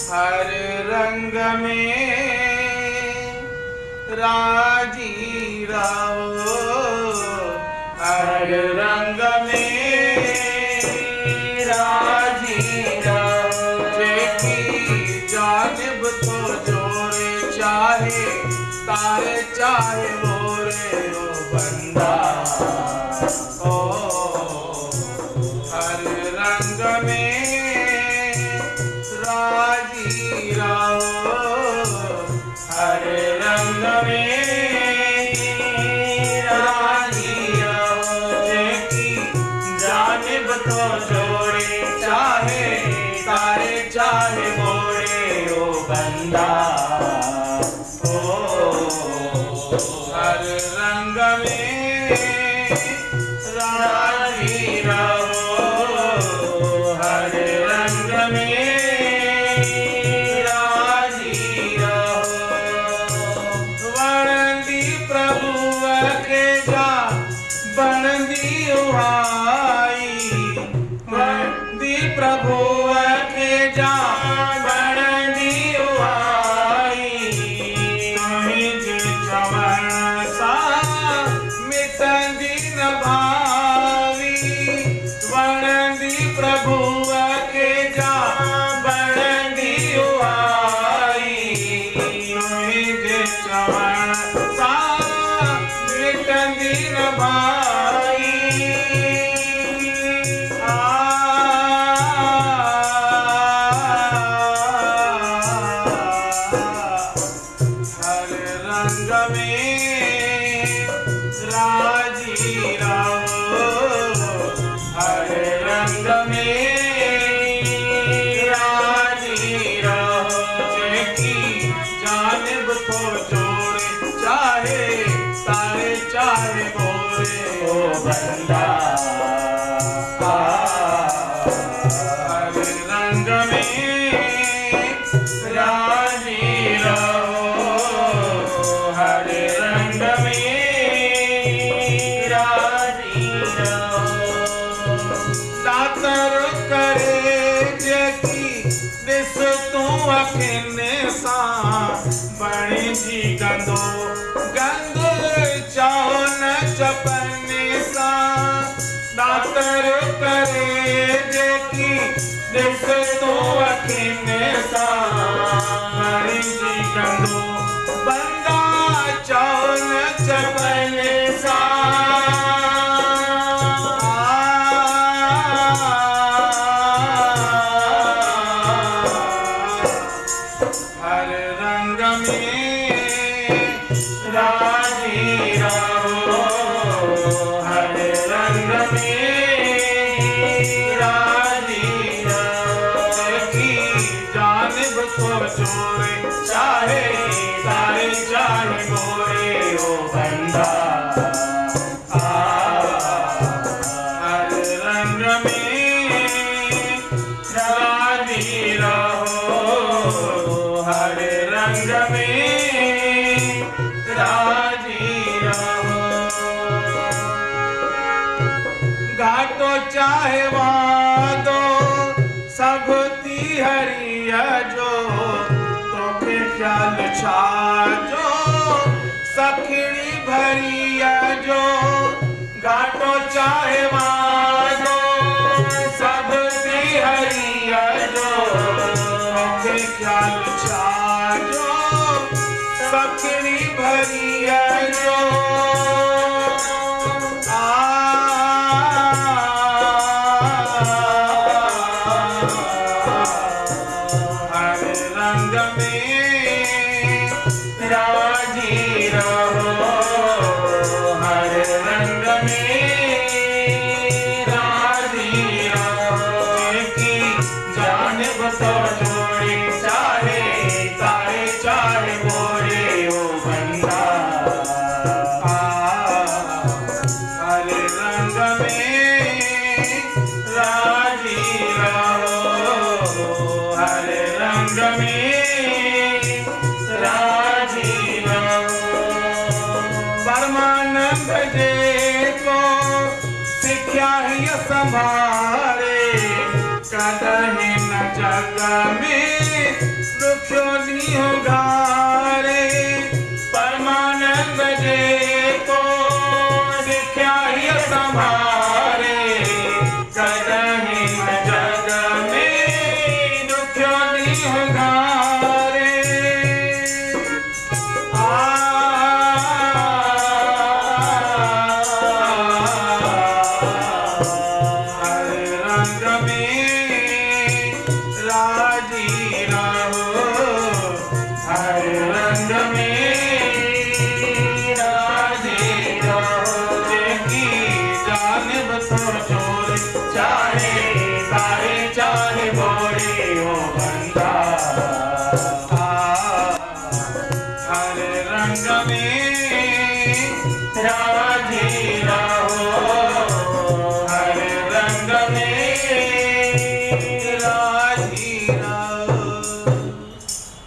हर रंग में राजी रहो, हर रंग में राजी रहो। जेकी जानिब तो जोरे चाहे तारे चाहे मोरे ओ बंदा ओ। हर रंग में राजी रहो, हर रंग में राजी रहो। जेकी जानिब तो जोड़े चाहे तारे चाहे मोड़े ओ बंदा ओ। हर रंग में राजी रहो, हर रंग में राजी रहो। वणंदी प्रभु के जा बनदी उहाई, वणंदी प्रभु के जा बनदी उहाई। तुहिं जे चवण सा मिटंदी न भावी, वणंदी प्रभु के जा बनदी उहाई। तुहिं जे चवण सा मिटंदी न भाई। हर रंग में राजी रहो, हर रंग में राजी रहो। जेकी जानिब तो जोड़े चाहे तारे चाहे मोरे ओ बंदा। हर रंग में राजी रहो, हर रंग में राजी रहो। दातर करे जेकी दिस तू अखिन सा बणी जी गंदो गंद चाहो न चपने सा। दातर करे जेकी दिस तू अखिन सा बणी जी गंदो बंदा चाहो न चपने सा। हर रंग में राजी रहो, हर रंग में राजी रहो। जेकी जानिब तो जोड़े चाहे तारे चाहे मोरे ओ बंदा। हर रंग में राजी रहो, हर रंग में राजी रहो। घाटो चाहे वादो सब ती हरिया जो तोखे ख्याल छाजो सखड़ी भरिया जो। घाटो चाहे वादो सब ती हरिया जो तोखे ख्याल छाजो सखड़ी भरिया जो। हर रंग में राजी रहो, हर रंग में राजी रहो। जेकी जानिब तो जोड़े चाहे तारे चाहे मोरे ओ बंदा। हर रंग में राजी रहो, हर रंग में राजी रहो। परमानंद जे को सिख्या ही संभाले कदहि न जग में होगारे हर रंग में राजी रहो हर रंग में राजी रहो जेकी जानिब तो चोर चाहे सारे चाहे बोरे हो बंदा हर रंग में